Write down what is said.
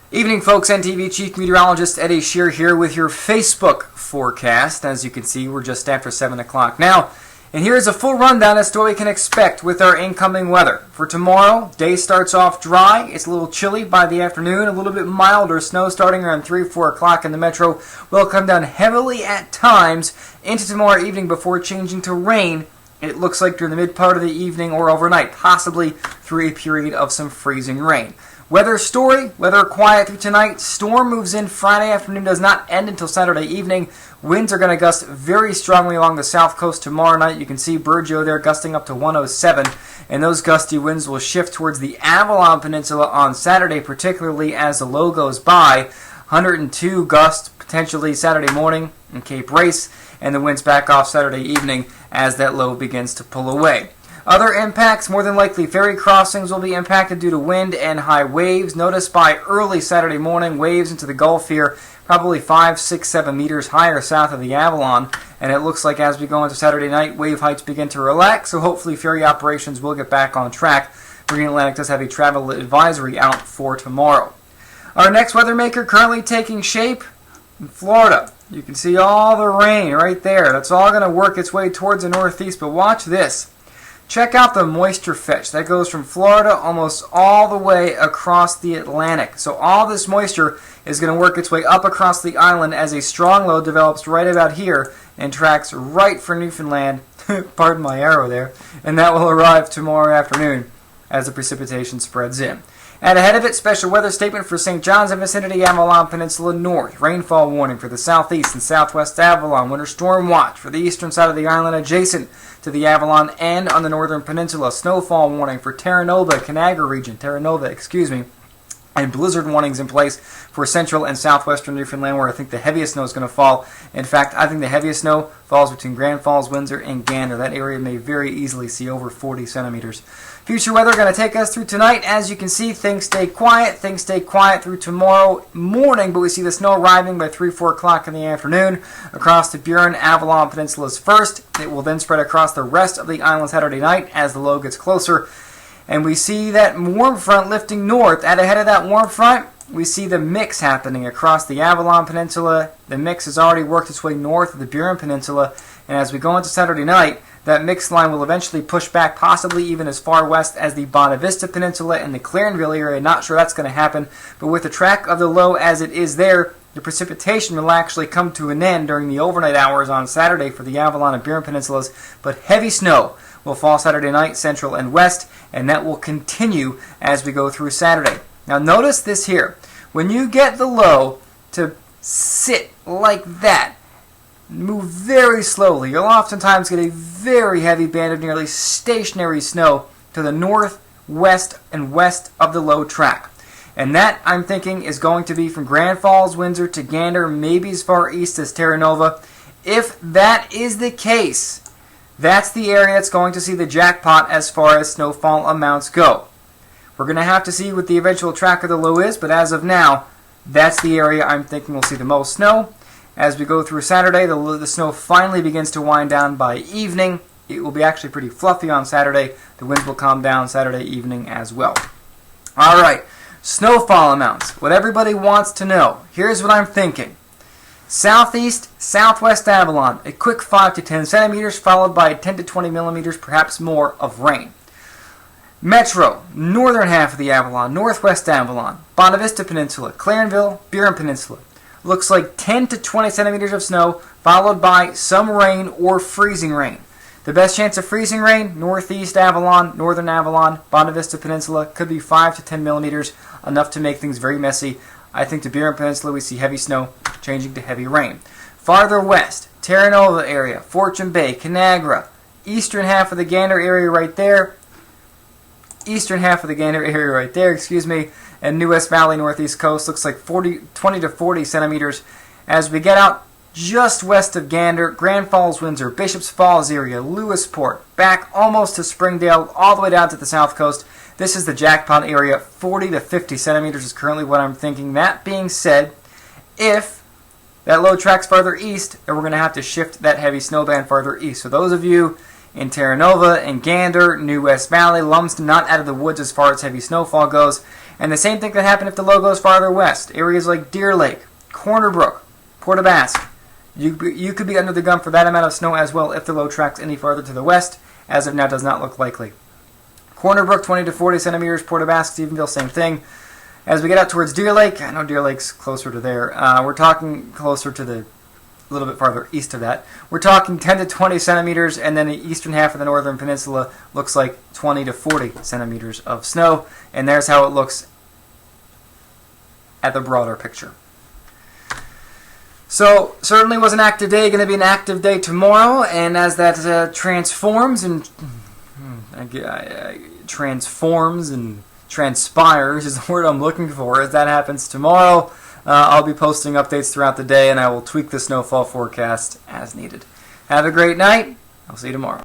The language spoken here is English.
Evening, folks. NTV Chief Meteorologist Eddie Shear here with your Facebook forecast. As you can see, we're just after 7 o'clock now. And here's a full rundown as to what we can expect with our incoming weather. For tomorrow, day starts off dry. It's a little chilly by the afternoon, a little bit milder. Snow starting around 3 or 4 o'clock in the metro will come down heavily at times into tomorrow evening before changing to rain. It looks like during the mid part of the evening or overnight, possibly through a period of some freezing rain. Weather story, weather quiet through tonight. Storm moves in Friday afternoon, does not end until Saturday evening. Winds are going to gust very strongly along the south coast tomorrow night. You can see Burgeo there gusting up to 107. And those gusty winds will shift towards the Avalon Peninsula on Saturday, particularly as the low goes by. 102 gusts potentially Saturday morning in Cape Race. And the winds back off Saturday evening as that low begins to pull away. Other impacts, more than likely ferry crossings will be impacted due to wind and high waves. Notice by early Saturday morning, waves into the Gulf here, probably 5, 6, 7 meters higher south of the Avalon. And it looks like as we go into Saturday night, wave heights begin to relax. So hopefully ferry operations will get back on track. Marine Atlantic does have a travel advisory out for tomorrow. Our next weather maker currently taking shape in Florida. You can see all the rain right there. That's all going to work its way towards the northeast. But watch this. Check out the moisture fetch. That goes from Florida almost all the way across the Atlantic. So all this moisture is going to work its way up across the island as a strong low develops right about here and tracks right for Newfoundland. Pardon my arrow there. And that will arrive tomorrow afternoon as the precipitation spreads in. And ahead of it, special weather statement for St. John's and vicinity, Avalon Peninsula North. Rainfall warning for the southeast and southwest Avalon. Winter storm watch for the eastern side of the island adjacent to the Avalon and on the northern peninsula. Snowfall warning for Terra Nova region. And blizzard warnings in place for central and southwestern Newfoundland, where I think the heaviest snow is going to fall. In fact, I think the heaviest snow falls between Grand Falls, Windsor, and Gander. That area may very easily see over 40 centimeters. Future weather going to take us through tonight. As you can see, things stay quiet. Things stay quiet through tomorrow morning, but we see the snow arriving by 3, 4 o'clock in the afternoon across the Burin Avalon Peninsulas first. It will then spread across the rest of the island Saturday night as the low gets closer. And we see that warm front lifting north. At ahead of that warm front, we see the mix happening across the Avalon Peninsula. The mix has already worked its way north of the Burin Peninsula. And as we go into Saturday night, that mix line will eventually push back, possibly even as far west as the Bonavista Peninsula and the Clarenville area. Not sure that's going to happen. But with the track of the low as it is there, the precipitation will actually come to an end during the overnight hours on Saturday for the Avalon and Burin Peninsulas. But heavy snow will fall Saturday night, central and west, and that will continue as we go through Saturday. Now notice this here. When you get the low to sit like that, move very slowly, you'll oftentimes get a very heavy band of nearly stationary snow to the north, west, and west of the low track. And that, I'm thinking, is going to be from Grand Falls, Windsor to Gander, maybe as far east as Terra Nova. If that is the case, that's the area that's going to see the jackpot as far as snowfall amounts go. We're going to have to see what the eventual track of the low is, but as of now, that's the area I'm thinking will see the most snow. As we go through Saturday, the snow finally begins to wind down by evening. It will be actually pretty fluffy on Saturday. The winds will calm down Saturday evening as well. All right, snowfall amounts. What everybody wants to know. Here's what I'm thinking. Southeast, southwest Avalon, a quick 5 to 10 centimeters, followed by 10 to 20 millimeters, perhaps more, of rain. Metro, northern half of the Avalon, northwest Avalon, Bonavista Peninsula, Clarenville, Burin Peninsula. Looks like 10 to 20 centimeters of snow, followed by some rain or freezing rain. The best chance of freezing rain, northeast Avalon, northern Avalon, Bonavista Peninsula, could be 5 to 10 millimeters, enough to make things very messy. I think the Burin Peninsula we see heavy snow changing to heavy rain. Farther west, Terra Nova area, Fortune Bay, Canagra, eastern half of the Gander area right there, and New West Valley, northeast coast, looks like 20 to 40 centimeters. As we get out just west of Gander, Grand Falls, Windsor, Bishops Falls area, Lewisport, back almost to Springdale, all the way down to the south coast. This is the jackpot area. 40 to 50 centimeters is currently what I'm thinking. That being said, if that low tracks farther east, then we're going to have to shift that heavy snow band farther east. So those of you in Terra Nova and Gander, New West Valley, Lumsden, not out of the woods as far as heavy snowfall goes. And the same thing could happen if the low goes farther west. Areas like Deer Lake, Corner Brook, Port aux Basques. You could be under the gun for that amount of snow as well if the low tracks any farther to the west. As of now, does not look likely. Corner Brook, 20 to 40 centimeters. Port aux Basques, Stephenville, same thing. As we get out towards Deer Lake, I know Deer Lake's closer to there. We're talking closer to the a little bit farther east of that. We're talking 10 to 20 centimeters, and then the eastern half of the northern peninsula looks like 20 to 40 centimeters of snow. And there's how it looks at the broader picture. So, certainly was an active day, going to be an active day tomorrow, and as that transforms and transpires is the word I'm looking for. As that happens tomorrow, I'll be posting updates throughout the day, and I will tweak the snowfall forecast as needed. Have a great night. I'll see you tomorrow.